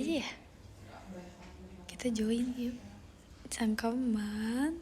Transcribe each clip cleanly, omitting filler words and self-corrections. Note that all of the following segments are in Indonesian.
Iya, kita join yuk. Cangkeman.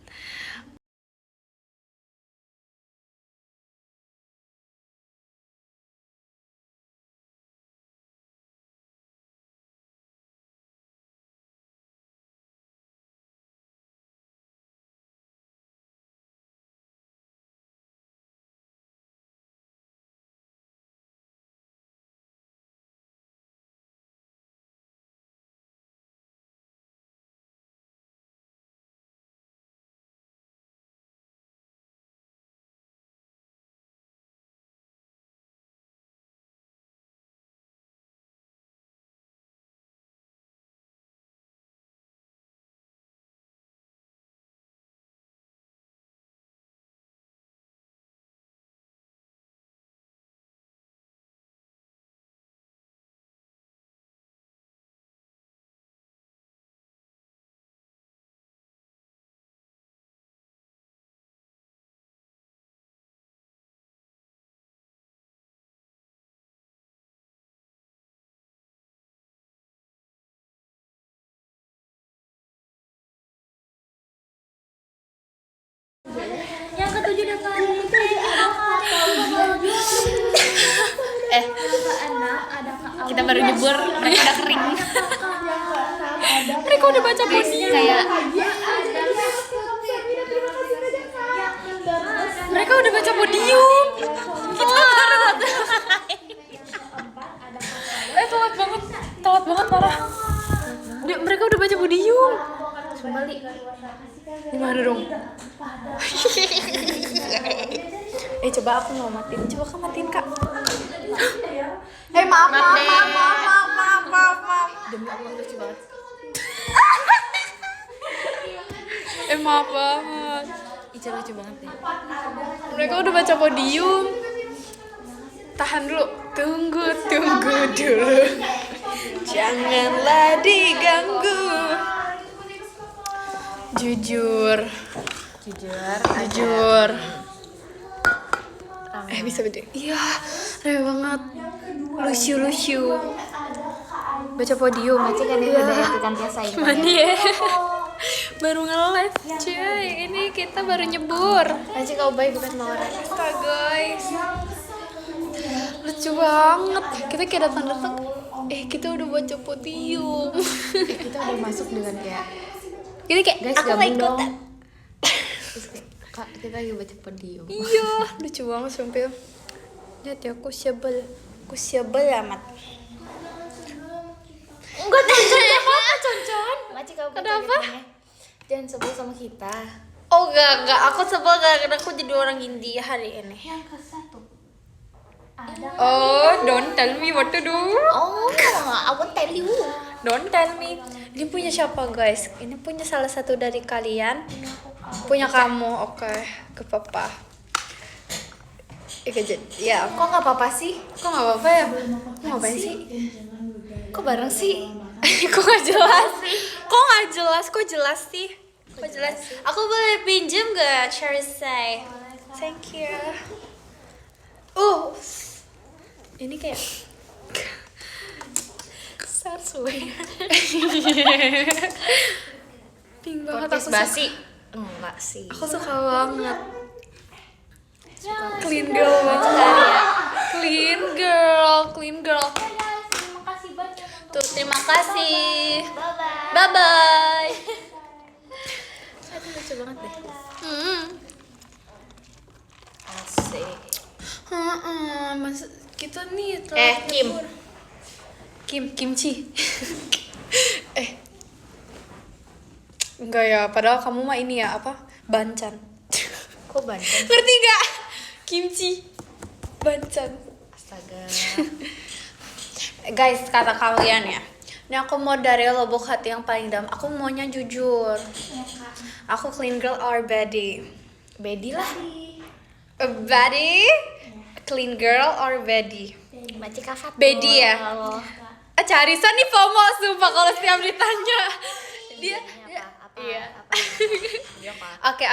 Yang ketujuh dapat Kita baru nyebur, mereka udah kering. Mereka udah baca podium. Kayak mereka udah baca podium. Kita telat banget parah. Mereka udah baca podium. kembali. Gimana dong? Coba aku mau matiin. Coba kamu matiin, Kak. Maaf. Demi Allah lucu banget. Maaf banget. Ica lucu banget deh. Mereka udah baca podium. Tahan dulu. Tunggu dulu. Janganlah diganggu. Jujur. Bisa beda. Iya, rame banget. Lucu. Baca podium. Baca kan dia udah ikutan biasa ini. Gimana ya? Baru nge-live, cuy. Ini kita baru nyebur. Baca kau baik bukan Mawar. Kak guys. Lucu banget. Kita kayak datang-datang. Kita udah baca podium. Kita udah masuk dengan kayak Ini kayak guys, aku mau gabung ikutan. dong. Kak, kita lagi baca podium. Iya, lucu banget sumpah. Lihat ya, aku sebel amat. Enggak apa-apa, Concon. Baca kau baca Kenapa? gitu. Jangan sebel sama kita. Oh enggak, aku sebel karena aku jadi orang India hari ini. Yang ke satu. Ada. Oh, don't tell me what to do. Oh, I won't tell you. Don't tell me. Ini punya siapa guys? Ini punya salah satu dari kalian. Punya kamu, oke. Ke papa. Ya. Kok nggak apa-apa sih? Kok nggak apa-apa ya? Ngapain sih? Kok bareng sih? Kok nggak jelas? Kok jelas sih? Aku boleh pinjam gak Cherisay? Thank you. Ini kayak Sarsway. Pink banget Podcast aku basi. Enggak sih. Aku suka banget. Clean girl banget. Clean girl. Terima kasih banyak. Tuh, terima kasih. Bye. Bye. Aduh, lucu banget deh. Asik. Mas kita nih kimchi. Enggak ya, padahal kamu mah ini ya apa? Bancan. Kok banten? Ngerti gak? Kimchi. Bancan. Astaga. Guys, kata kalian ya. Ini aku mau dari lubuk hati yang paling dalam. Aku maunya jujur. Aku clean girl or baddie? Bedi lah. Baddie? Clean girl or baddie? Baca kakak. Baddie ya? Carisa nih FOMO sumpah kalau setiap ditanya. Dia iya. Oke.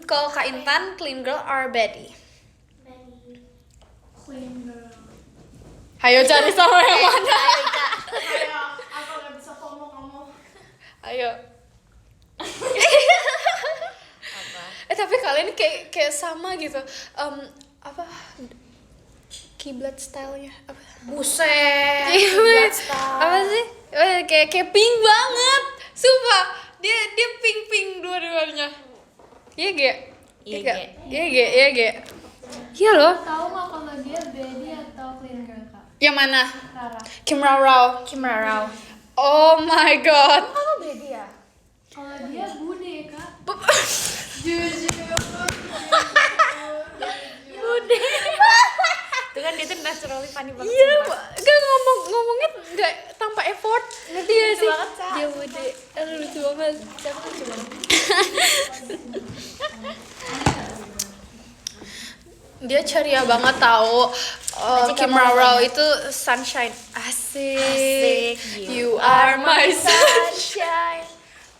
Kalau Kak Intan clean girl or baddie? Ayo cari sama yang mana. Ayo Ica. Ayo, aku nggak bisa ngomong kamu. Ayo. Apa? Tapi kalian kayak sama gitu. Apa? Kiblat stylenya apa? Buset. Kiblat apa sih? Kayak pink banget. Sumpah. Dia pink dua-duanya. Iya gak? Iya gak? Iya loh. Tahu nggak kalau dia Betty atau Clean Girl kak? Yang mana? Rara. Kim Rao. Kim Rao. Oh my god. Kamu Betty ya? Kalau dia Bude kak. Bude. Itu kan dia tuh naturally funny banget. Iya, sumpah. gak ngomongnya gak tanpa effort. Ngerti gak sih? banget, Ca. Dia Bude. Aduh lucu banget. Siapa lucu banget? Dia ceria banget tahu. Magic Kim Rao Rao itu sunshine. Asik. Asik. You are my sunshine,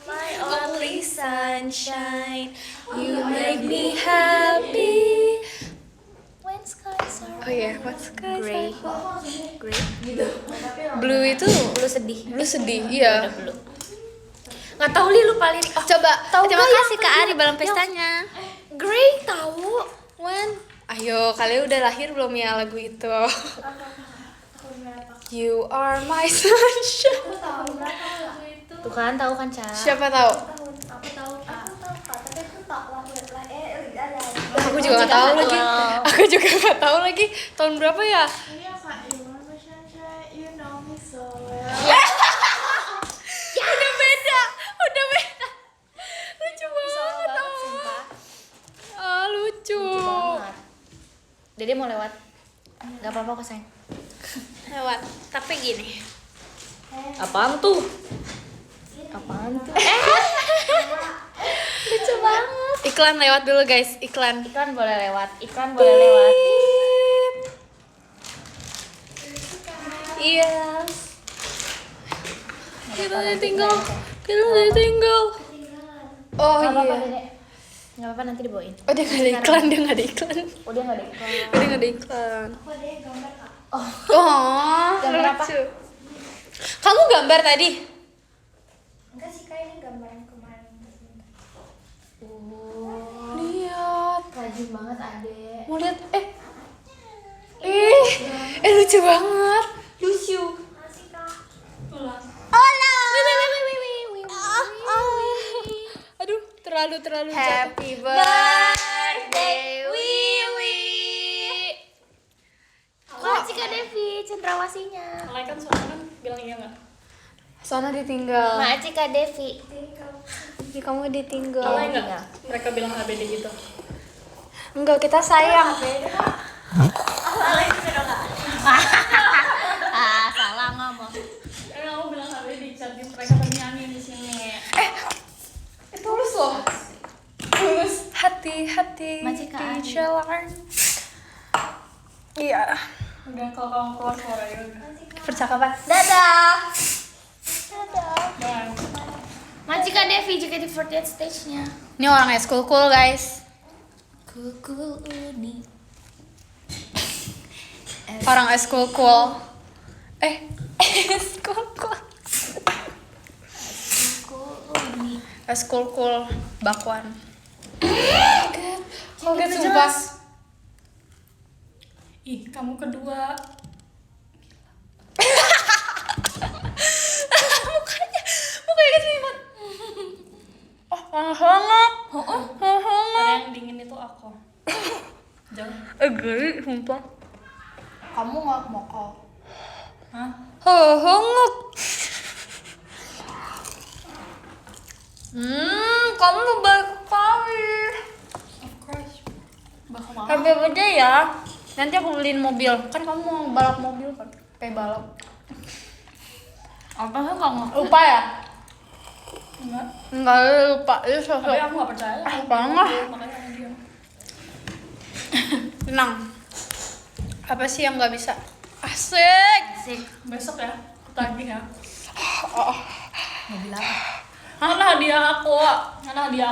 my only sunshine. You make me happy. When skies are Oh iya, what skies gray. are Gray. blue itu Blue sedih. blue sedih. Iya. Blue. Nggak tahu Li lupa lirik. Oh, Coba. tahu Terima nggak kasih yang Kak Ari yang- balon pestanya. Gray tahu. When? Ayo, kalian udah lahir belum ya lagu itu? You are my sunshine. Aku tahu berapa lagu itu. Tuh kan tahu kan Ca. Siapa tahu? Aku tahu kak. Tapi aku tak lagu Aku juga nggak tahu lagi. Aku juga nggak tahu lagi. Tahun berapa ya? Iya kak, you are my sunshine, you know me so well. Udah beda. Lucu banget. Sumpah. Ah, lucu. Banget. Dede mau lewat. Gak apa-apa kok sayang. Lewat. Tapi gini. Apaan tuh? Apaan tuh? Lucu banget. Iklan lewat dulu guys. Iklan. Iklan boleh lewat. Iklan boleh lewat. Iya. Kita ditinggal. Oh Gak apa-apa iya. Dede. Gak apa-apa nanti dibawain. Oh dia nggak ada iklan, dia nggak ada iklan. Oh dia gak ada iklan. Dia nggak ada iklan. Aku ada gambar kak. Oh, Gambar apa? lucu. Kamu gambar tadi? Enggak sih kak, ini gambar yang kemarin. Lihat. Rajin banget Ade. Mau lihat? Lucu banget. Lucu. Masih kak. Oh no. Aduh, terlalu jatuh. Happy birthday Wiwi. Makasih Kak Devi, cendrawasinya. Kalian kan soalnya kan bilang iya nggak? Sana ditinggal. Makasih Kak Devi. Ih, kamu ditinggal. Kalian nggak? Mereka bilang ABD gitu. Enggak, kita sayang. Ah, salah ngomong. Aku bilang ABD di chat mereka bernyanyi di sini. Tulus loh. Tulus. Hati-hati Masih Kak di Ari. jalan. Iya. Udah kalau kamu keluar ya udah. Percakapan. Dadah. Dan Makasih Kak Devi juga di 48 stage-nya. Ini orangnya cool guys. Kukul uni. Orang cool. Cool. Cool bakwan. Kaget sumpah. ih, kamu kedua. Mukanya sih banget. Hangat. Karena yang dingin itu aku. Jangan. Geli sumpah. Kamu nggak mokok. Hah? Hangat. Kamu baik sekali. Of course. Bakal mau. Happy birthday ya. Nanti aku beliin mobil. Kan kamu mau balap mobil kan? Kayak balap. Apa sih kamu? Lupa ya? Enggak. Enggak lupa. Itu Tapi sosok. aku nggak percaya. Banget. Makanya aku diam. Tenang. Apa sih yang nggak bisa? Asik. Asik. Besok ya, aku tagih ya. Mobil apa? Mana hadiah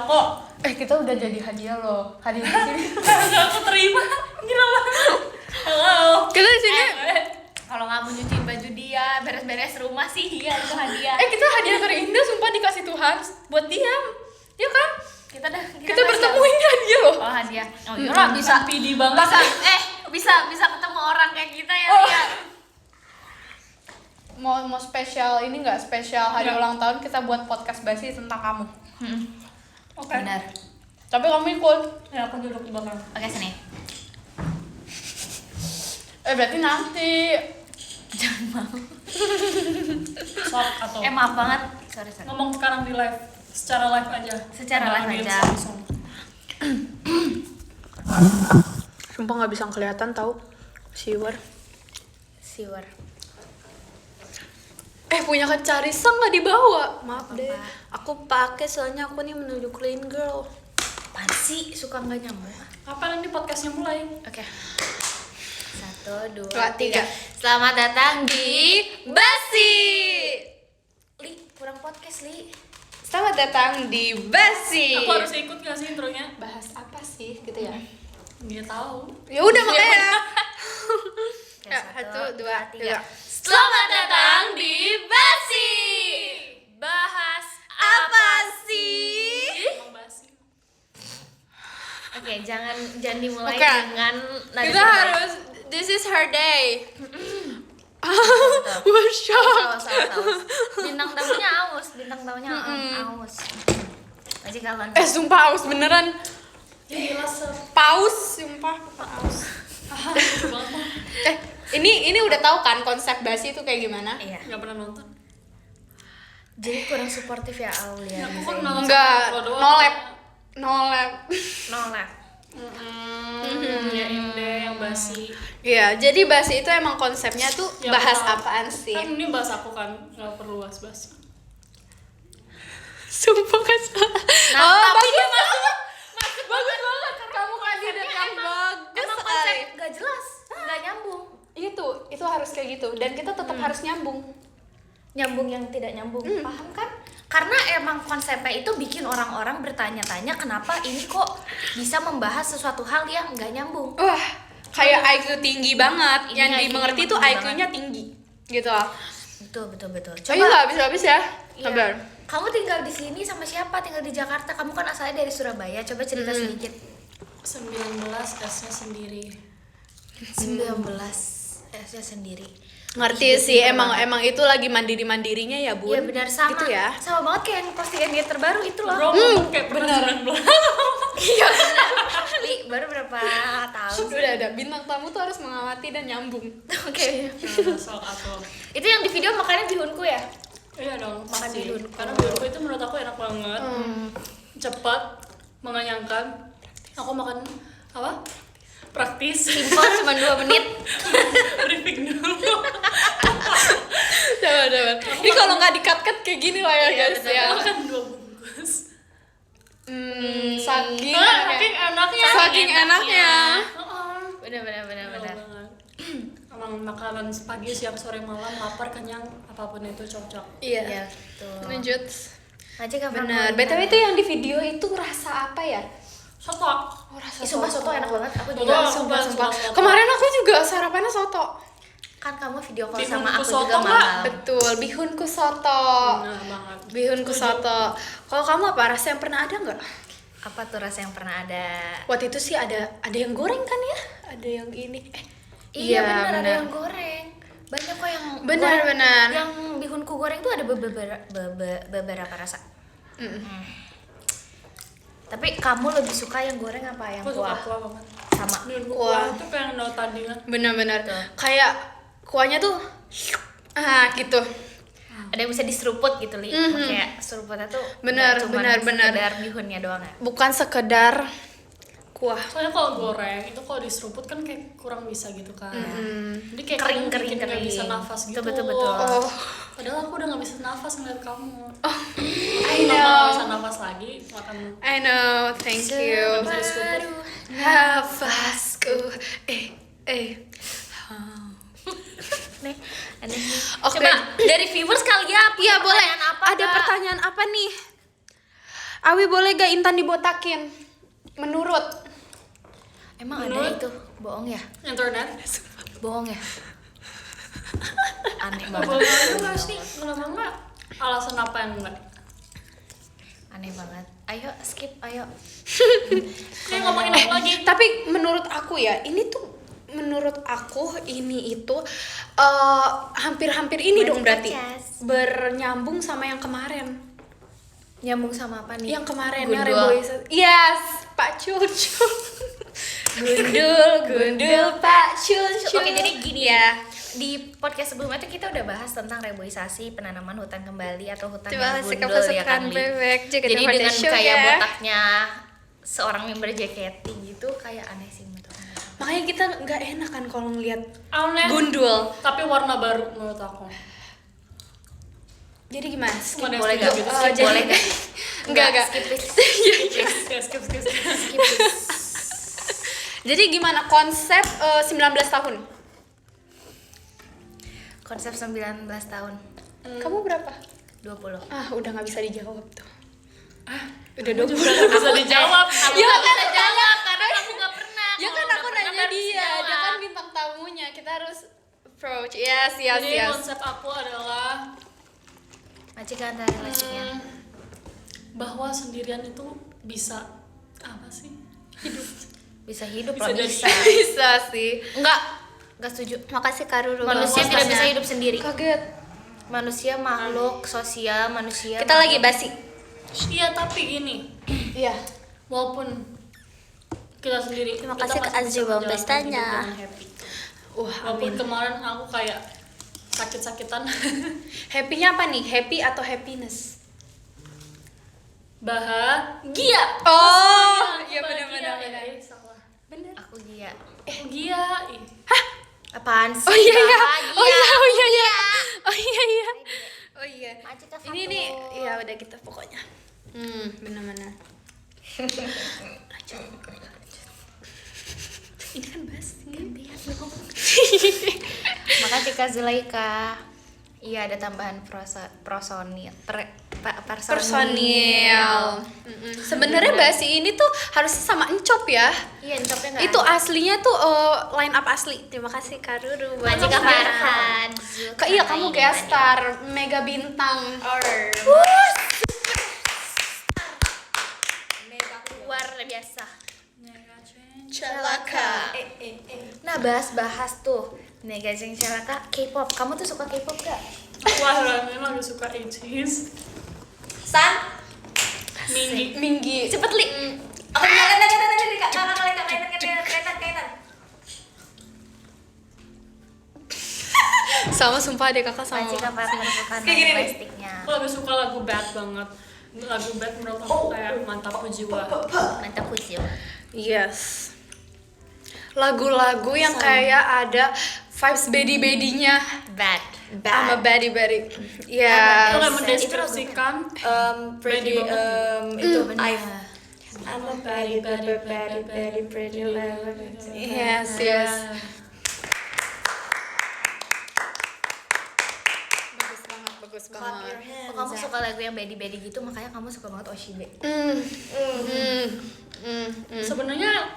aku? Kita udah jadi hadiah loh. Hadiah di sini. Enggak aku terima. Gila banget. Halo. Kita di sini. Kalau nggak mau nyuciin baju dia, beres-beres rumah sih dia itu hadiah. Kita hadiah terindah sumpah dikasih Tuhan buat dia. Ya kan? Kita Kita bertemuin hadiah loh. Oh hadiah. Oh iya bisa PD banget. bisa ketemu orang kayak kita ya Oh. Lia. Mau spesial ini nggak spesial hari ulang tahun kita buat podcast basi tentang kamu. Oke. Benar. Tapi kamu ikut. Ya aku duduk di belakang. Oke sini. Berarti nanti. Jangan mau. Sok atau Maaf banget. Sorry. ngomong sekarang di live, secara live aja. Secara Ada live audiens aja. langsung. Sumpah nggak bisa kelihatan tahu. Siwer. Siwer. Punya Carissa nggak dibawa. Maaf Apa, deh. Pak? Aku pakai soalnya aku nih menuju clean girl. Apaan sih suka nggak nyambung? Kapan ini podcastnya mulai? Oke. 1, 2, Dua, 3. tiga. Selamat datang di Basi. Li, kurang podcast Li. Selamat datang di Basi. Aku harus ikut gak sih intronya? Bahas apa sih gitu ya? Dia tahu. Ya udah makanya. Oke, Ya, 1, 2, 3. Selamat datang di Basi. Bahas apa sih? Emang basi. Oke, jangan dimulai Oke. dengan nada Kita terbaik. harus. This is her day. Betul. We're shocked. Aus. Bintang tamunya aus, aus. Masih kalian. Sumpah aus beneran. Ya gila Paus, sumpah paus. lucu banget. Ini udah tahu kan konsep Basi itu kayak gimana? Iya. Gak pernah nonton. Jadi kurang suportif ya Aulia. Ya, aku kan nonton Enggak, sama lo doang. no lab. Nolak. Ya deh yang basi. Iya, jadi Basi itu emang konsepnya tuh Ya, bahas aku tahu. apaan sih? Kan ini bahas aku kan, gak perlu bahas-bahas. Sumpah kan salah. Tapi dia bagus banget. Kamu kandidat yang bagus emang sekali. konsep gak jelas, gak nyambung. Itu harus kayak gitu dan kita tetap harus nyambung. Nyambung yang tidak nyambung, paham kan? Karena emang konsepnya itu bikin orang-orang bertanya-tanya kenapa ini kok bisa membahas sesuatu hal yang nggak nyambung. Wah, kayak IQ tinggi banget. Ini Yang IQ-nya dimengerti tuh tinggi IQ-nya tinggi. Gitu. Betul. Coba nggak habis-habis ya. Iya. Sabar. Kamu tinggal di sini sama siapa? Tinggal di Jakarta. Kamu kan asalnya dari Surabaya. Coba cerita sedikit. 19 S-nya sendiri. 19 S-nya sendiri. Ngerti sih, emang itu lagi mandiri-mandirinya ya, Bun. Iya benar sama. Gitu ya. Sama banget kayak yang postingan dia terbaru itu loh. Bro, ngomong kayak pernah 19. Iya benar. Li, baru berapa tahun? Udah, bintang tamu tuh harus mengamati dan nyambung. Oke. Soal atau Itu yang di video makannya bihunku ya? iya dong, Makan pasti. bihun. Karena bihunku itu menurut aku enak banget. Cepat, mengenyangkan. Aku makan apa? Praktis. Simpel cuma 2 menit. Briefing dulu. Sabar. Ini kalau nggak di-cut kayak gini lah ya, Iya, guys bener. ya. Makan 2 bungkus. Saking Saking enaknya. saking enaknya. Benar. Enak banget. Emang makanan pagi, siang, sore, malam, lapar, kenyang, apapun itu cocok. Iya. Iya, betul. Lanjut. Aja kapan Bener. mau BTW ditanya? itu yang di video itu rasa apa ya? Soto. Oh, rasa Ih, sumpah soto enak banget. Aku Soto. juga Sumpah. Soto. Kemarin aku juga sarapannya soto. kan kamu video call Bihunku sama aku soto, juga Mbak. malam. Betul, bihunku soto. Benar banget. Bihunku soto. Kalau kamu apa rasa yang pernah ada nggak? Apa tuh rasa yang pernah ada? Waktu itu sih ada yang goreng kan ya? Ada yang ini. Iya benar ada benar. yang goreng. Banyak kok yang Benar, goreng. benar. Yang bihunku goreng tuh ada beberapa rasa. Tapi kamu lebih suka yang goreng apa yang Aku suka kuah? kuah banget. Sama. Bihunku Kuah. kuah itu kayak yang tadi kan. Benar-benar. Betul. Kayak kuahnya tuh gitu. Ada yang bisa diseruput gitu Li. Kayak seruputnya tuh Benar, nggak cuman benar. sekedar bihunnya doang ya. Bukan sekedar kuah. Soalnya kalau goreng itu kalau diseruput kan kayak kurang bisa gitu kan. Jadi kayak Kering, kadang bikin kering. nggak bisa nafas gitu. Betul. Oh, Padahal aku udah nggak bisa nafas ngeliat kamu. I Kenapa nggak know. bisa nafas lagi makan I know. Thank you. bisa diseruput. Nafasku. Nih, ada nih. Oke. Coba dari viewers kali ya. punya Iya boleh. pertanyaan apa, Ada Kak? pertanyaan apa nih? Awi boleh gak Intan dibotakin? Menurut. Emang ada Menurut- itu? Bohong ya? Internet. Bohong ya? Aneh Nggak banget. boleh nggak sih? Kenapa nggak? Alasan apa yang enggak? Aneh banget. Ayo skip, ayo. Kayak ngomongin apa lagi? Tapi menurut aku ya, menurut aku ini itu hampir-hampir ini Berarti dong berarti podcast. bernyambung sama yang kemarin. Nyambung sama apa nih? Yang kemarin yang Gundul. reboisasi. Yes, Pak Cucu. Gundul Pak Cucu. Oke, jadi gini ya. Di podcast sebelumnya tuh kita udah bahas tentang reboisasi, penanaman hutan kembali atau hutan Coba yang sikap gundul ya pasukan kan, Li? bebek juga Jadi pada dengan show kayak ya. botaknya seorang member JKT gitu kayak aneh sih menurut aku. Makanya kita nggak enak kan kalau ngeliat Aneh. gundul. Tapi warna baru menurut aku. Jadi gimana? Skip. Mana yang Boleh setuju gak? gitu? jadi- Boleh gak? Enggak. Skip please. Ya, skip. Skip please. Jadi gimana konsep 19 tahun? Konsep 19 tahun. Kamu berapa? 20. Ah, udah nggak bisa dijawab tuh. Udah Juga 20. nggak bisa dijawab. Kamu Ya gak kan, bisa jawab karena kamu gak pernah. Ya Kalau kan udah aku pernah nanya baru bisa dia jawab. kan bintang tamunya. Kita harus approach. Yes. Jadi konsep aku adalah Majikan dari lesnya. bahwa sendirian itu bisa apa sih? Hidup. Bisa hidup Bisa lah, jadi. bisa. Bisa sih. Enggak setuju. Makasih Karuru. Manusia tidak bisa hidup sendiri. Kaget. Manusia makhluk sosial, manusia. Kita lagi basi. Iya, tapi gini, Iya. walaupun kita sendiri, Terima kita kasih ke masih Azri bisa Bang menjalankan Bestanya. hidup dengan happy. Wah, Walaupun amin. kemarin aku kayak sakit-sakitan. Happy-nya apa nih? Happy atau happiness? Bahagia. Oh, Aku iya bahagia. benar. Salah. Benar. Aku dia. Bahagia. Ih. Apaan sih? Oh iya iya. Bahagia. Oh iya. Oh iya. Oh iya. Majikan Ini satu. nih, ya udah kita pokoknya. Benar-benar. Ini kan basi. Makasih Kak Zulaika. Iya, ada tambahan personil. Personil. Sebenarnya basi ini tuh harusnya sama Encop ya. Iya, encopnya nggak Itu ada. aslinya tuh line up asli. Terima kasih Karuru. Majikan Farhan. Iya, kamu guest star mega bintang. Luar biasa. Celaka. Nah, bahas tuh Negajeng Celaka K-pop. Kamu tuh suka K-pop gak? Aku akhir-akhir ini lagi suka 80s. San? Minggi. Minggi. Cepet, Li. Oke, kaitan. Sama sumpah deh kakak sama. Majikan Farhan bukan Kayak gini nih. plastiknya. Aku lagi suka lagu Bad banget. Lagu Bad menurut aku kayak mantap jiwa. Mantap kucil. Yes. Lagu-lagu yang kayak ada vibes baby-babynya. Bad. Sama baby-baby. Itu Yes. kayak mendeskripsikan Pretty Itu benar. I'm a very pretty lover. Yes. Bagus banget. Oh, kamu suka lagu yang bedi-bedi gitu, makanya kamu suka banget Oshibe. Sebenarnya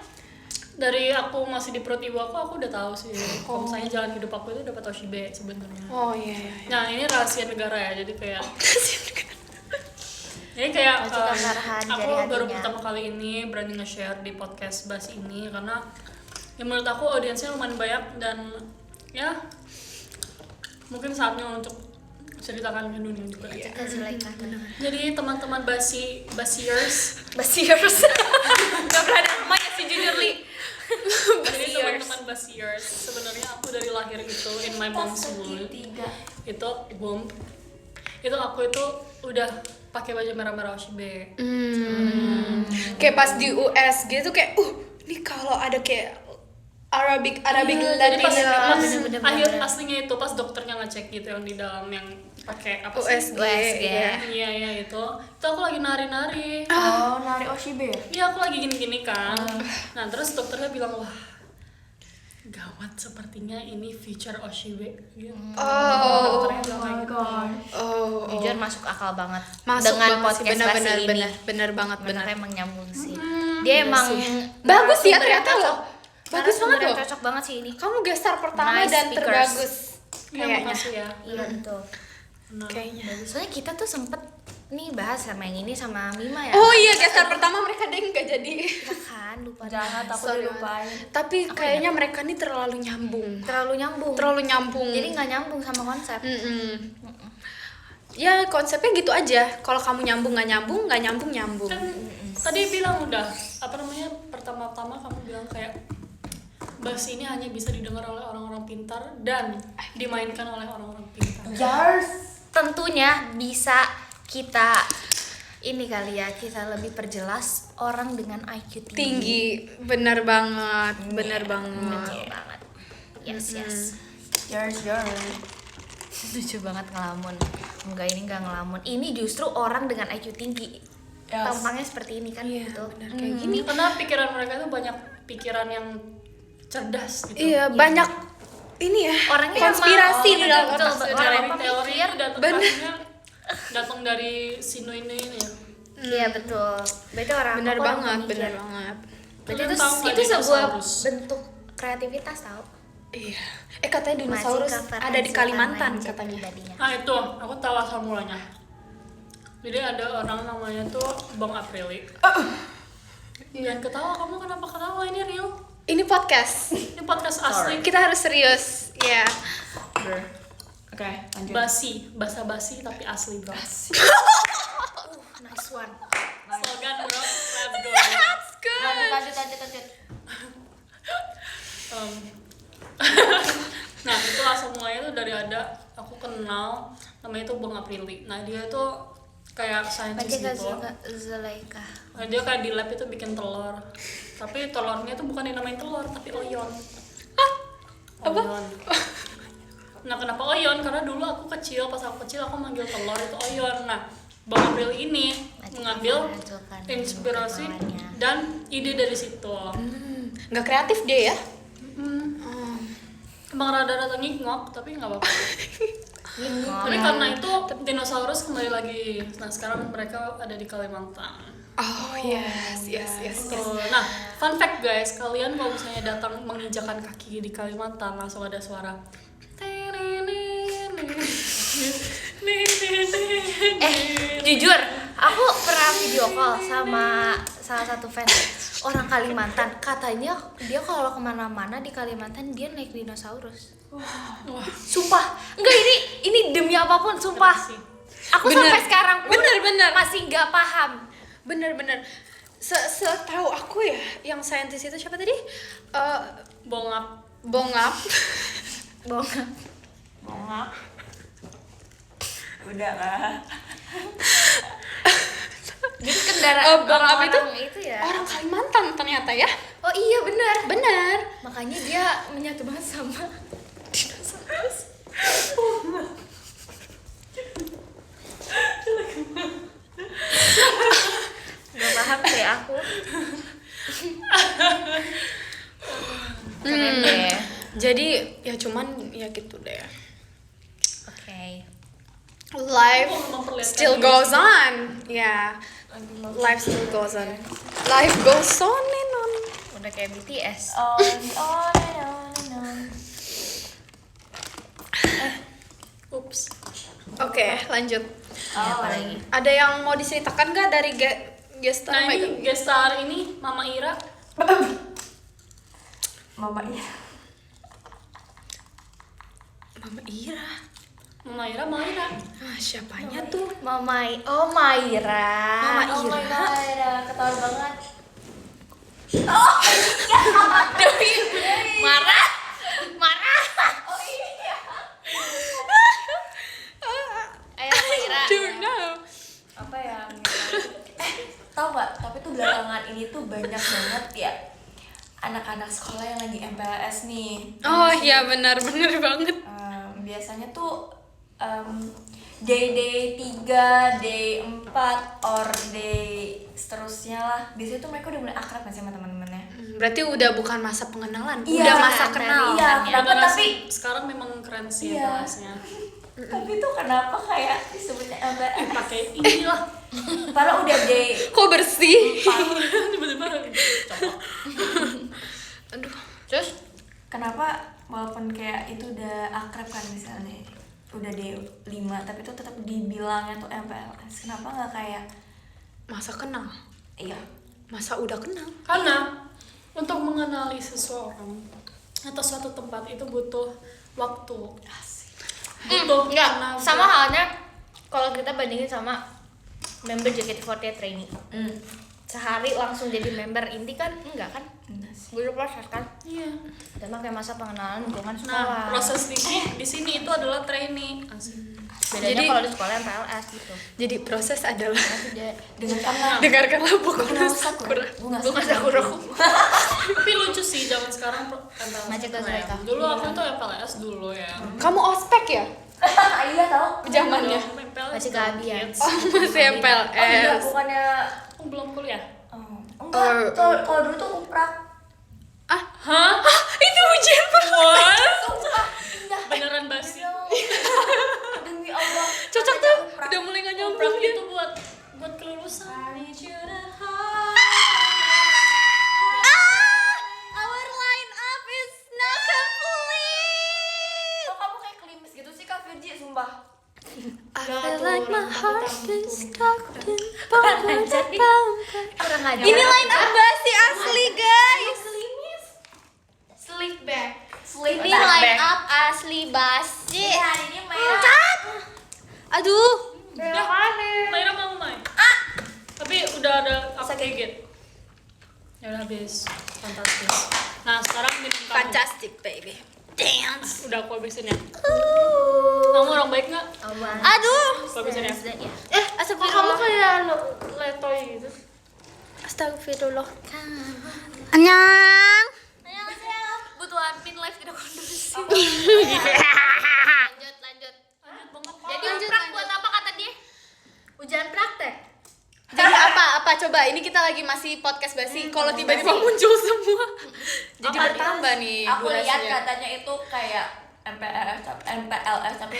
dari aku masih di perut ibu aku udah tahu sih. Kalau misalnya jalan hidup aku itu dapat Toshibe sebenarnya. Oh iya. Nah ini rahasia negara ya, jadi kayak jadi kayak Majikan Farhan, aku jari baru hatinya. pertama kali ini berani nge-share di podcast Bas ini karena ya menurut aku audiensnya lumayan banyak dan ya mungkin saatnya untuk ceritakan ke dunia juga. Kak Zulaika. Jadi teman-teman Basiers, Basiers. Gak pernah ada namanya si jujur, Li. jadi teman-teman Basiers sebenarnya aku dari lahir itu in my mom's womb itu womb itu aku itu udah pakai baju merah-merah Oshibe. Kayak pas di USG tuh kayak ini kalau ada kayak Arabic Jadi pas Latina akhir aslinya itu pas dokternya ngecek gitu yang di dalam yang pakai apa sih? USG. Iya itu aku lagi nari-nari. Oh, nari Oshibe ya? Iya aku lagi gini-gini kan. Nah terus dokternya bilang wah gawat sepertinya ini feature Oshibe. Gitu. Dokternya bilang kayak gitu. Jujur masuk akal banget. Masuk dengan banget sih, podcast Basi ini. bener banget Benar bener. emang nyambung sih. Dia emang Bagus ya narasumber yang ternyata cocok. loh. Bagus banget Narasumber yang loh. cocok banget sih ini. Kamu gestar pertama Nice dan speakers. terbagus. Iya, Kayaknya. makasih ya. Iya betul. Nah, Kayaknya. Soalnya kita tuh sempet nih bahas sama yang ini sama Mima ya. Oh iya, gestar pertama mereka deh nggak jadi. Iya kan, lupa. Jahat aku Sorry. dilupain. Tapi kayaknya mereka nih terlalu nyambung. Terlalu nyambung. Terlalu nyambung. Jadi nggak nyambung sama konsep. Ya konsepnya gitu aja. Kalau kamu nyambung nggak nyambung, nggak nyambung nyambung. kan tadi bilang udah apa namanya, pertama-tama kamu bilang kayak bahas ini hanya bisa didengar oleh orang-orang pintar dan dimainkan oleh orang-orang pintar. Jars. Tentunya bisa kita ini kali ya, kita lebih perjelas orang dengan IQ tinggi. Tinggi, bener banget, bener banget. Betul banget. Yes, yes. Jars. Lucu banget ngelamun. Enggak, ini enggak ngelamun. Ini justru orang dengan IQ tinggi. Yes. Tampangnya seperti ini kan, Iya, betul. bener kayak gini. Karena pikiran mereka itu banyak pikiran yang cerdas gitu. Iya, banyak ini ya. Orangnya konspirasi emang- di dalam betul, otak. betul. Teori Orang teori mikir. itu datang dari sino ini ya. Iya, betul. Berarti orang Bener orang banget, pemikir. bener banget. Berarti Kalian itu tahu nggak itu sebuah dinosaurus? bentuk kreativitas tau. Iya. Katanya dinosaurus ada di Kalimantan katanya. Nah itu, aku tahu asal mulanya. Jadi ada orang namanya tuh Bang Aprili. Jangan ketawa, kamu kenapa ketawa? Ini real. Ini podcast. Ini podcast asli. Kita harus serius. Ya. Oke, lanjut. Basa-basi tapi asli bro. Nice one. Slogan bro, let's go. That's good. Lanjut. Um, nah itu asal mulanya tuh dari ada aku kenal namanya itu Bang Aprili. Nah dia itu kayak saintis gitu. Zulaika. Nah, dia kayak di lab itu bikin telur. Tapi telurnya tuh bukan dinamain telur tapi oyon. Apa? Oyon. Nah kenapa oyon? Karena dulu aku kecil, pas aku kecil aku manggil telur itu oyon. Nah Bang Aprili ini mengambil inspirasi dan ide dari situ. Nggak kreatif dia ya? Emang rada-rada ngingok tapi nggak apa-apa. Tapi karena itu dinosaurus kembali lagi. Nah sekarang mereka ada di Kalimantan. Oh yes. Tuh. Nah fun fact guys, kalian kalau misalnya datang menginjakan kaki di Kalimantan langsung ada suara. Jujur, aku pernah video call sama salah satu fans orang Kalimantan. Katanya dia kalau kemana-mana di Kalimantan dia naik dinosaurus. Wah, Sumpah, enggak ini demi apapun, sumpah. keren sih. Aku Bener. sampai sekarang pun Bener. masih nggak paham. Bener. Setahu aku ya, yang saintis itu siapa tadi? Bongap. Bongap. Bohong. Bongap. Udah lah. Jadi kendaraan Bongap itu ya. Orang Kalimantan ternyata ya. Oh iya benar. Bener. Makanya dia menyatu banget sama dinosaurus. Gak paham sih aku. Keren deh. Jadi ya cuman ya gitu deh. Oke. Life Aku mau memperlihatkan still diri goes sendiri. on. Ya. Life still goes on. Life goes on and on. Udah kayak BTS. On and on. Ups. Oke, lanjut. Apa lagi? Ada yang mau diceritakan nggak dari gestar? Nah ini guest star ini Mama Ira. Mama iya. Mama Ira. Mama Ira. Ah, siapanya tuh? Maira. Mama Oh my Ira. god, ketawa banget. Marah. Ayo Maira. Don't know. Apa ya? Tahu nggak? Tapi tuh belakangan ini tuh banyak banget ya anak-anak sekolah yang lagi MPLS nih. Oh iya benar banget. Biasanya tuh day 3, day 4, or day seterusnya lah. Biasanya tuh mereka udah mulai akrab kan sama teman-temannya. Berarti udah bukan masa pengenalan, Iya, udah masa dari- kenal. Iya, kan ya? kenapa tapi Sekarang memang keren sih Iya. kelasnya. tapi tuh kenapa kayak disebutnya MPLS? Pakai inilah. Padahal udah day Kok bersih? Tiba-tiba coba. Aduh. Terus kenapa walaupun kayak itu udah akrab kan misalnya udah D5 tapi itu tetap dibilangnya tuh MPLS. Kenapa nggak kayak Masa kenal? iya Masa udah kenal? Karena untuk mengenali seseorang atau suatu tempat itu butuh waktu. Butuh Enggak, tenaga. sama halnya kalau kita bandingin sama member JKT48 trainee. Sehari langsung jadi member inti kan enggak kan? Butuh proses kan? Iya. Dan pakai masa pengenalan lingkungan Nah, sekolah. proses di sini itu adalah trainee. Bedanya Jadi- kalau di sekolah MPLS gitu. Jadi proses adalah dengarkanlah dengarkanlah Boku Sakura. bunga Bunga Sakura. Tapi lucu sih zaman sekarang MPLS. Macet gak keren. mereka? Dulu aku tuh MPLS dulu ya. Kamu ospek ya? iya tau Zamannya. MPLS Masih dong, kehabian. kids. Oh, masih iya MPLS. bukannya Aku belum kuliah. enggak kalau dulu tuh uprak Hah? Itu ujian What? sumpah indah Beneran basi. demi Allah Cocok tuh. Udah mulai gak nyambung Uprak dia. itu buat kelulusan. Our line up is not complete. kok kamu kayak klimis gitu sih Kak Virgi sumpah I feel like my heart is stuck in Kurang aja. Ini line up basi asli guys. Slick back. Ini line up asli basi. hari ini merah Aduh. Main apa mau main? Tapi udah ada upgrade. Ya udah habis. Fantastis. Nah, sekarang minum kamu. Fantastic baby. Dance. Udah aku habisin ya. Kamu orang baik nggak? Aduh. Aku habisin ya. Astagfirullah. kayak letoy gitu. Astagfirullah. Annyeong. Butuh admin live tidak kondusif. Lanjut. Jadi uprak buat apa kata dia? Ujian praktek. Jadi apa coba ini kita lagi masih podcast basi. Kalau tiba-tiba muncul semua, jadi bertambah nih aku lihat durasinya. katanya itu kayak MPLS tapi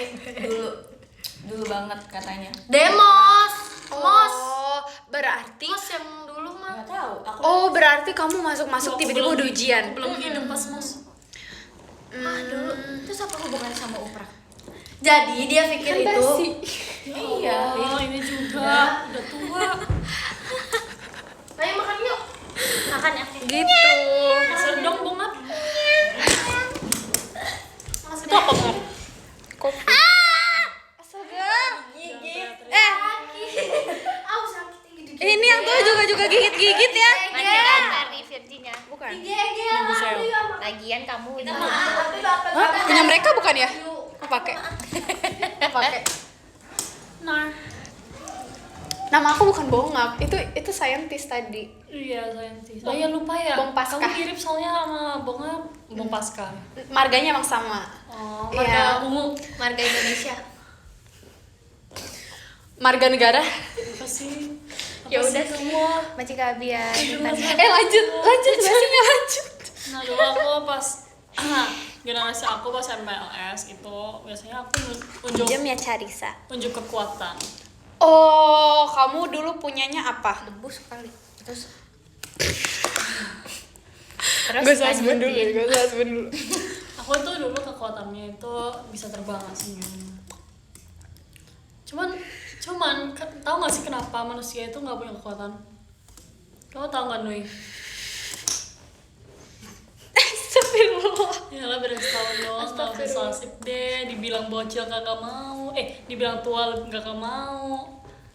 dulu banget katanya Demos. Mos. Oh, berarti. Mos yang dulu mah. nggak tahu aku Oh, berarti kamu masuk tiba-tiba udah ujian. Belum hidup pas mos. Dulu. Terus apa hubungannya sama uprak? Jadi dia pikir Kan itu basi. iya Oh, ini juga udah tua. ayo makan yuk. Makan ya. Gitu. Sedang bongap. Itu apa bang? Kopi. Astaga. gigit Aw sakit gigi. Ini yang tuh juga gigit-gigit ya. Masih kan dari Virginya. Bukan. Nunggu saya. Lagian kamu ini Hah? Punya mereka bukan ya? Aku pakai. Pakai. Nah. Nama aku bukan Bongap. Itu saintis tadi. Iya, saintis. Oh iya lupa ya. Bong Pasca. Kamu mirip soalnya sama Bongap. Bong Pasca. Marganya emang sama. Oh, Iya. marga ungu. marga Indonesia. Marga negara. Apa sih? Ya Apa udah sih? semua. Macam kehabian. Lanjut basinya lanjut. Nah dulu aku pas generasi aku pas MPLS itu biasanya aku unjuk ya Carisa. unjuk kekuatan. Oh, kamu dulu punyanya apa? Debu sekali. Terus Gak usah sebut dulu. Aku tuh dulu kekuatannya itu bisa terbang senyum. Cuman tahu gak sih kenapa manusia itu nggak punya kekuatan? Kamu tahu nggak Nui? Astagfirullah. Ya lah beda setahun doang, nggak bisa asik deh. Dibilang bocil kagak mau, dibilang tua kagak mau.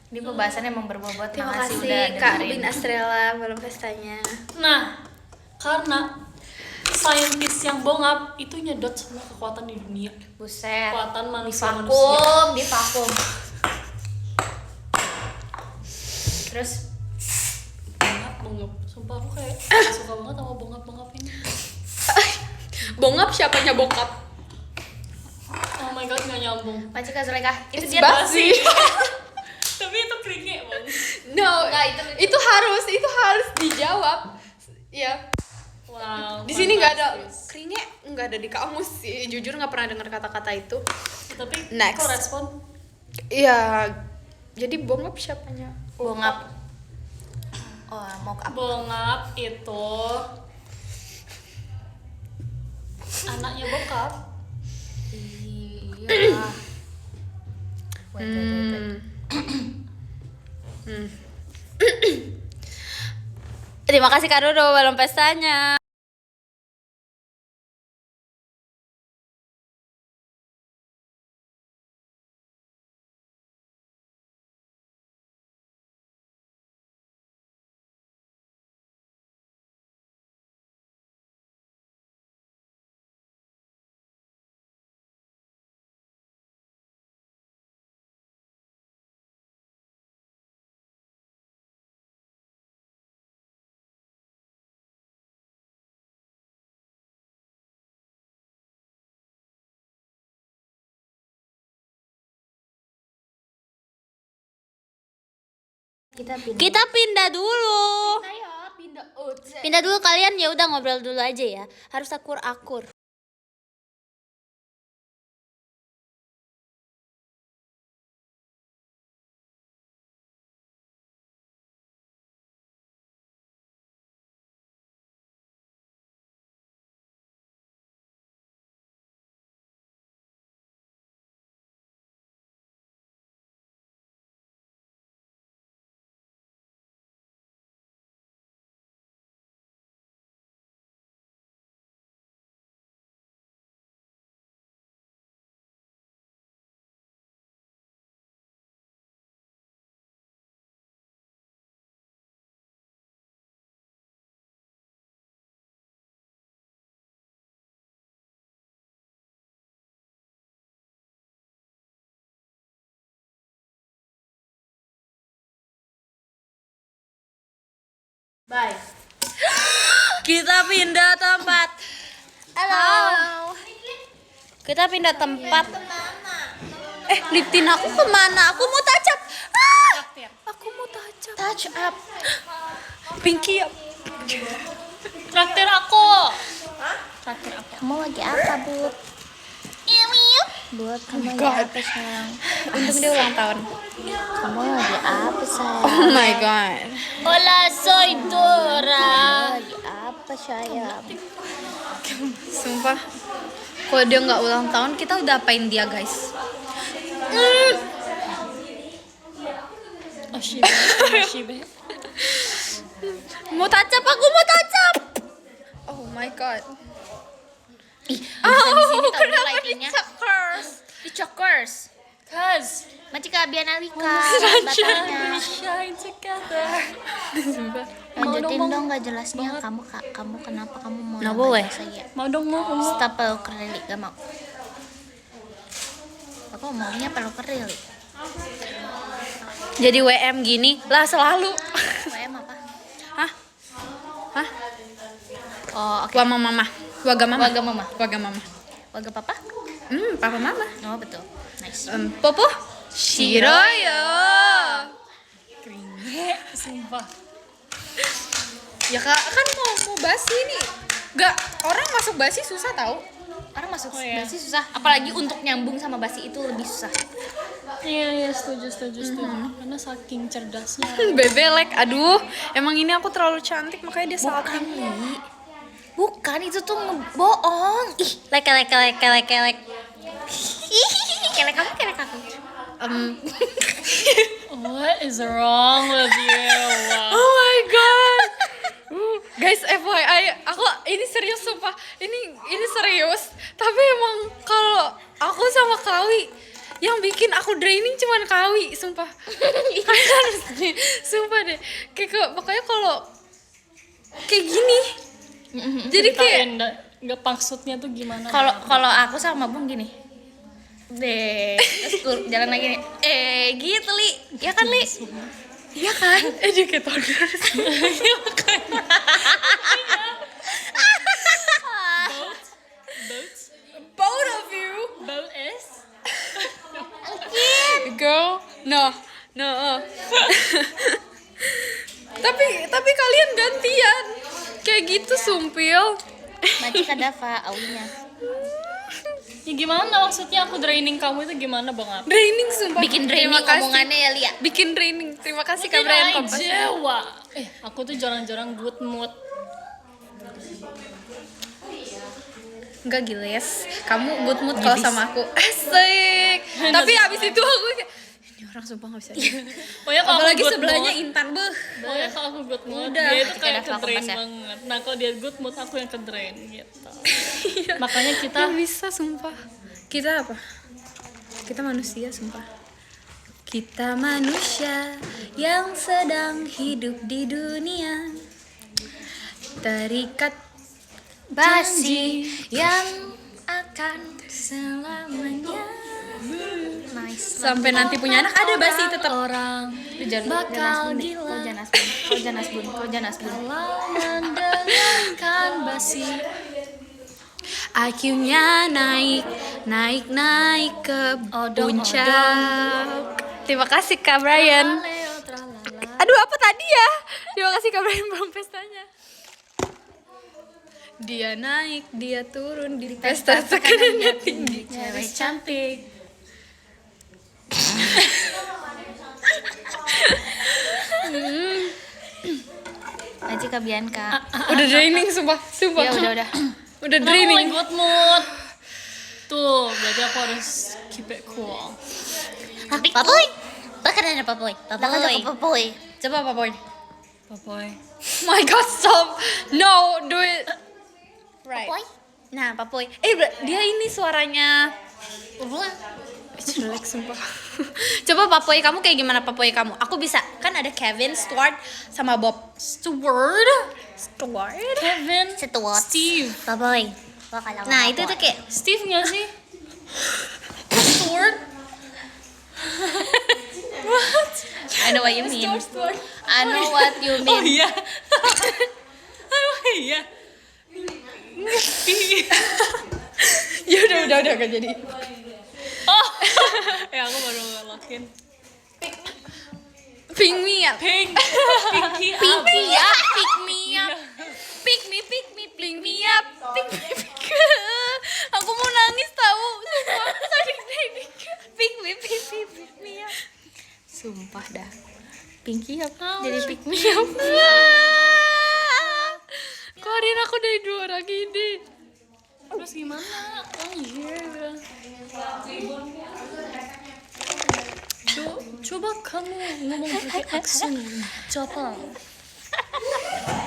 ini pembahasannya emang berbobot. Terima Makasih kasih udah Kak dengerin. Bin Astrella belum pestanya. Nah, karena saintis yang bongap itu nyedot semua kekuatan di dunia. Buset. Kekuatan manusia. Di vakum. Terus Bongap. Sumpah aku kayak gak suka banget sama bongap ini. Bongap siapanya bokap? Oh my god, gak nyambung. Macam Zulekah. Itu It's dia basi. Tapi itu keringet bang. No, Nggak, itu harus dijawab. Ya, Wow. di sini nggak ada fantastis. keringet, nggak ada di kamus sih. Jujur nggak pernah dengar kata-kata itu. Tapi Next. kok respon? Iya, jadi bongap siapanya? bongap. Oh, mau ke apa? Bongap itu Anaknya bokap. Iya. Wait. Terima kasih Kak Dodo balon pestanya. Kita pindah dulu. Ayo pindah. Pindah dulu kalian, ya udah ngobrol dulu aja ya. Harus akur-akur. Bye. Kita pindah tempat. Halo. Kita pindah tempat. Lip tint aku kemana? Aku mau touch up. Aku mau touch up. Touch up. Pinky up. Traktir aku. Traktir apa? Kamu lagi apa, Bud? Bud, kamu lagi apa sayang? Untung dia ulang tahun. Kamu lagi apa sayang? Oh my god. Hola, soy Dora. Lagi apa sayang? Sumpah. Kalau dia nggak ulang tahun, kita udah apain dia, guys? Oh, Shibe. Mau touch up, aku mau touch up. Oh my god. Kenapa lightingnya? Di chokers. Cause Macika Bianalika. we shine together. Lanjutin dong gak jelasnya. Kamu kenapa kamu mau Nggak nambah boleh. saya? Mau dong mau. Stop peluk kerili, gak mau. Aku maunya peluk kerili. Jadi WM gini lah selalu. WM apa? Hah? Oh, oke. Waga mama. Waga mama. Waga mama. Waga papa? Papa mama. Oh, betul. Nice. Popo. Shiroyo. Sumpah. Ya kak, kan mau basi nih. Gak, orang masuk basi susah tahu. Orang masuk iya. basi susah, apalagi untuk nyambung sama basi itu lebih susah. Iya, setuju. Karena saking cerdasnya. Bebelek, aduh. Emang ini aku terlalu cantik makanya dia salah. Bukan, itu tuh ngebohong. Ih, Lek. kelek aku. What is wrong with you? Oh my god. Guys, FYI, aku ini serius sumpah. Ini serius. Tapi emang kalau aku sama Kawi yang bikin aku draining cuman Kawi, sumpah. Sumpah deh. Pokoknya kalau kayak gini. Jadi kayak Nggak maksudnya tuh gimana? Kalau aku sama Bung gini. Terus jalan lagi nih. Gitu, Li. Ya kan, Li? iya kan? Educators. Both of you. Boat is? Girl, no. tapi kalian gantian. Kayak gitu sumpil. Macika Dava, awinya. Ya gimana maksudnya aku draining kamu itu gimana Bang? Draining sumpah. Bikin draining Terima kasih. omongannya ya, Lia. Bikin draining. Terima kasih Kak Brian Kompas. Jawa. Aku tuh jarang-jarang good mood. Enggak Giles, kamu good mood kalau sama aku. Asik. Tapi abis itu aku kayak ini orang sumpah nggak bisa. Pokoknya kalau Apalagi aku good sebelahnya mood, Intan pokoknya kalau aku good mood, Udah. dia itu kayak Kita udah ke-drain fokus ya. banget. Nah kalau dia good mood, aku yang ke-drain gitu. Makanya kita Nggak bisa sumpah. Kita apa? Kita manusia sumpah. Kita manusia yang sedang hidup di dunia, terikat Basi yang akan selamanya. Nice. sampai nanti punya anak ada basi tetap. Orang bakal Kau jangan asbun. Kau jangan asbun. Kau jangan asbun. mendengarkan basi. IQ-nya naik ke puncak. Terima kasih Kak Brian. Aduh apa tadi ya? Terima kasih Kak Brian belum pestanya. Dia naik, dia turun di pesta tekanannya tinggi. Cewek cantik. Aji Kak Bianca. Udah draining sumpah. Ya udah. Udah Aku draining. lagi good mood. Tuh, berarti aku harus keep it cool. Papoy. Bahkan ada papoy. Papoy. Coba apa boy? Papoy. My God, stop. No, do it. Right. Papoy. Nah, Papoy. Dia ini suaranya. Jelek sumpah. Coba Papoy kamu kayak gimana Papoy kamu? Aku bisa. Kan ada Kevin, Stuart, sama Bob. Stuart? Kevin. Setuat. Steve. Papoy. Nah, itu tuh kayak Steve nggak sih? Stuart. I know what you mean. I know what you Oh mean. iya. Oh iya. Ya udah gak jadi. Oh. Ya aku baru ngelakuin. Pick me up. Pink. Pinky up. Pick me up. Pick me up. Pick me up. Aku mau nangis tahu. Pick me up. Sumpah dah. Pinky up. Jadi pick me up. Keluarin aku dari dua orang ini. Terus gimana? Oh iya. Coba kamu ngomong pakai aksen Jepang.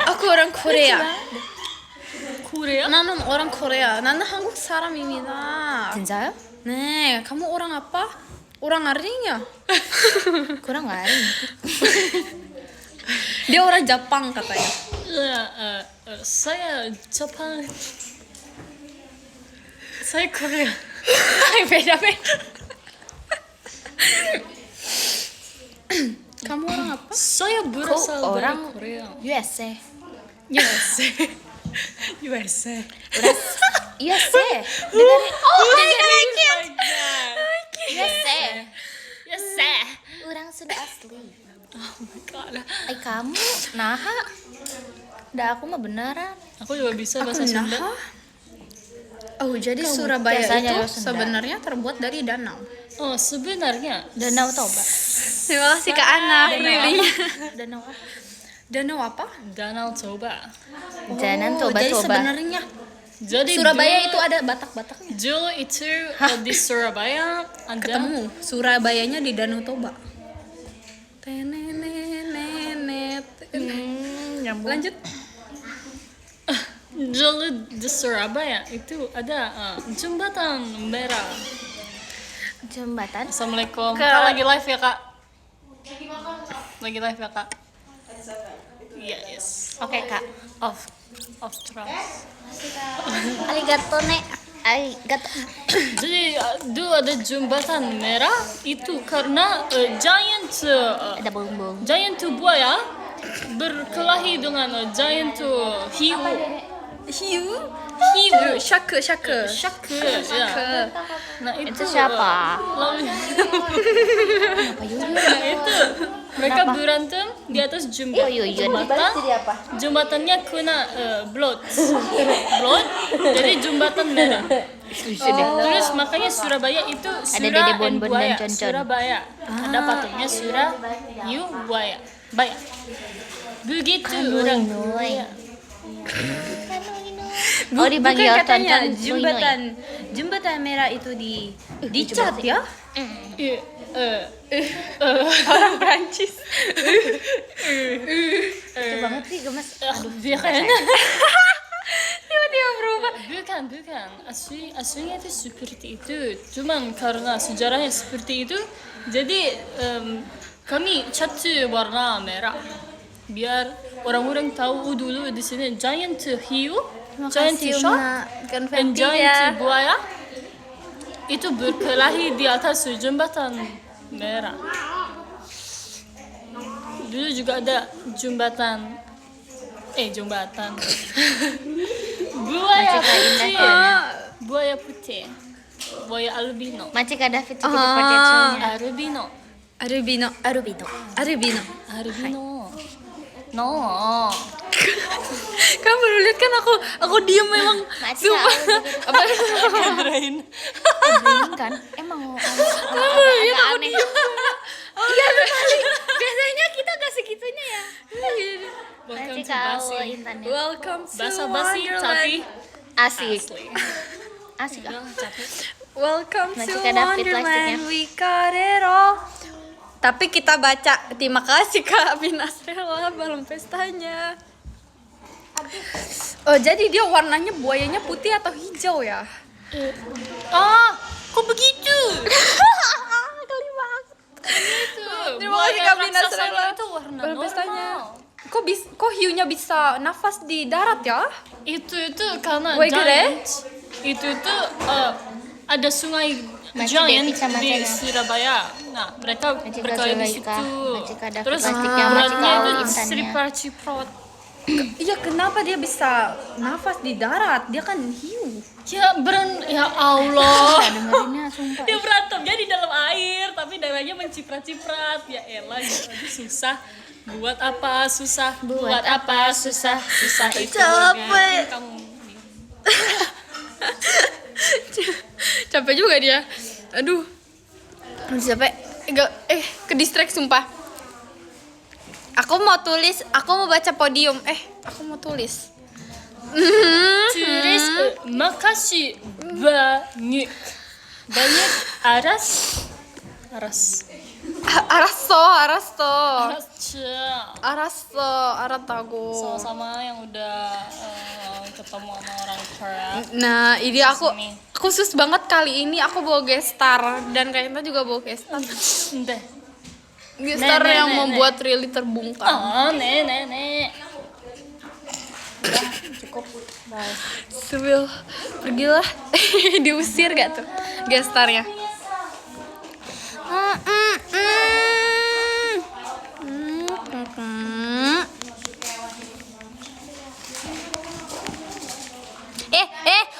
Aku orang Korea. Korea? 나는 orang Korea. 나는 한국 사람입니다. 진짜요? 네, kamu orang apa? Orang Aringnya. Kurang garing. Dia orang Jepang katanya. Saya Jepang. Saya Korea. Beda. Kamu orang apa? Saya berasal Kok dari orang Korea. USA. USA. USA. USA. Dengerin. Oh USA. USA. Orang sudah asli. Oh my god. Kamu naha? Dah aku mah beneran. Aku juga bisa Aku bahasa Sunda. naha. Oh, jadi Surabaya biasanya itu lo Sunda. sebenarnya terbuat dari danau. Oh, sebenarnya Danau Toba. Terima kasih Kak Ana. Danau apa? Danau apa? Danau Toba. Jalan Oh, Toba jadi Toba. sebenarnya Jadi Surabaya dulu- itu ada Batak-Bataknya. dulu itu di Surabaya ada Ketemu Surabayanya di Danau Toba. Tenenenenet. Lanjut. dulu di Surabaya itu ada jembatan merah. Jembatan. Assalamualaikum. Kak lagi live ya kak? Lagi live ya kak? Yes. Oke, Kak. Of trust. Arigato ne. Arigato. Jadi dulu ada jembatan merah itu karena Ada bumbung. giant buaya berkelahi dengan giant hiu. Hiu. Shaku. Shark ya. Nah Itu siapa? lalu- Nah itu mereka berantem di atas jembatan. Jembatannya kena blood. Jadi jembatan merah. Terus makanya Surabaya itu Dede Surah Bon and Bon Buaya. dan Con Con. Surabaya. Ada patungnya Surah, Yu, Buaya. Begitu orang Buaya. Oh dipanggil Bukan katanya tonton jembatan merah itu dicat ya. Orang Prancis. Lucu banget sih gemes. Dia kayaknya Tiba-tiba berubah. bukan aslinya itu seperti itu, cuman karena sejarahnya seperti itu jadi kami cat warna merah biar orang-orang tahu dulu di sini giant hiu, giant shark, and giant buaya itu berkelahi di atas jembatan merah. Dulu juga ada jembatan buaya putih, buaya albino, Macika David seperti percetanya. Arubino. no. Kamu baru lihat kan aku diem memang. Macika Apa? Brain. kan? Emang Kamu lihat aku aneh. diem. Iya sekali. Biasanya kita gak segitunya ya. Welcome to Macika Basi. intannya. Welcome to Basa-basi tapi Asik. asli. Asik. Welcome to Macika David plastiknya. Wonderland. We got it all. Tapi kita baca terima kasih Kak Binasrela balon pestanya. Oh jadi dia warnanya buayanya putih atau hijau ya? Kok begitu? Terima kasih Kak Buaya Binasrela. raksasa itu warna Balon pestanya. normal. Kok hiunya bisa nafas di darat ya? Itu karena Woi, giant. Itu ada sungai Macika giant David sama di Tena. Surabaya. Nah, mereka Macika berkelahi di Zulaika, situ. Macika David Terus plastiknya, beratnya Macika itu intannya. ciprot. Iya kenapa dia bisa nafas di darat? Dia kan hiu. Ya Allah. Dengerinnya sumpah. Dia berantemnya di dalam air, tapi darahnya menciprat-ciprat. Ya elah, gitu aja susah. Buat apa susah? Susah itu. Capek. Kamu Capek juga dia. Aduh. Capek. Ke distract sumpah. Aku mau baca podium. Aku mau tulis. tulis makasih banyak aras aratago. sama yang udah ketemu sama orang Korea. Nah, ini aku Sini. khusus banget kali ini aku bawa guest star dan kayaknya juga bawa guest star. Entah. Guest star Nih, yang nih, membuat Really terbungkam. Nek. Cukup. Bye. Sebil, pergilah. Diusir gak tuh guest starnya?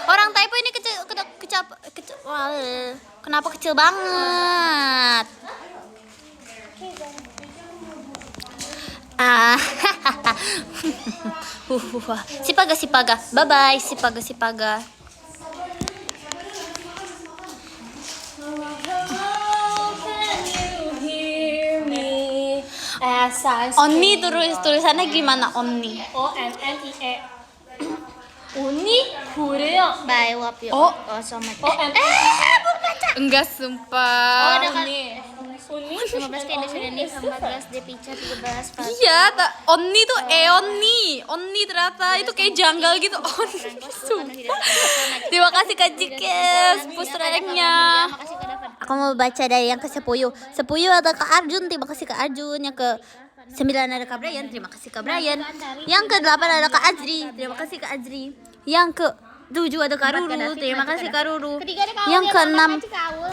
Orang Taipo ini kenapa kecil banget? Sipaga. Bye-bye, sipaga. Onni tulisannya gimana Onni? ONNIE. Uni Korea. Bye, wap yuk. Oh. Somat. Enggak sumpah. Ada kan? Uni 15 ke Indonesia, 14 di Pica, 13 Pak. Iya, Onni tuh Onni ternyata itu kayak janggal gitu. Onni. Sumpah. Terima kasih Kak Jikes pustrengnya. Aku mau baca dari yang ke 10 ada Kak Arjun, terima kasih Kak Arjun. Yang ke 9 ada Kak Brian, terima kasih Kak Brian. Yang ke 8 ada Kak Azri, terima kasih Kak Azri. Yang ke 7 ada Kak Ruru, terima kasih Kak Ruru. Yang ke 6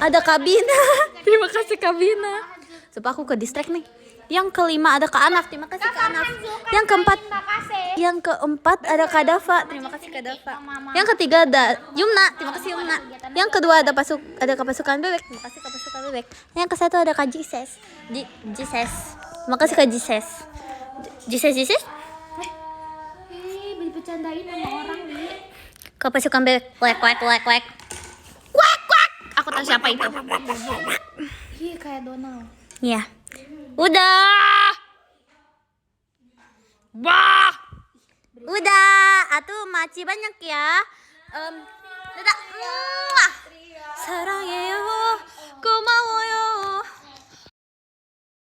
ada Kak Bina, terima kasih Kak Bina. Supaya aku ke distract nih. Yang kelima ada Kak Anaf, terima kasih Kak Anaf. Yang keempat ada Kak Dava, terima kasih Kak Dava. Yang ketiga ada Yumna, terima kasih Yumna. Yang kedua ada Kak Pasukan Bebek, terima kasih Kak Pasukan Bebek. Yang kesatu ada Kak Jises, terima kasih Kak Jises. Jises? Bercandain sama orang nih. Kak Pasukan Bebek, wek. Aku tahu siapa itu. Iya kayak Donald. Iya. Udah. Bah. Udah, atuh maci banyak ya. Dadah. Muah. 사랑해요. 고마워요.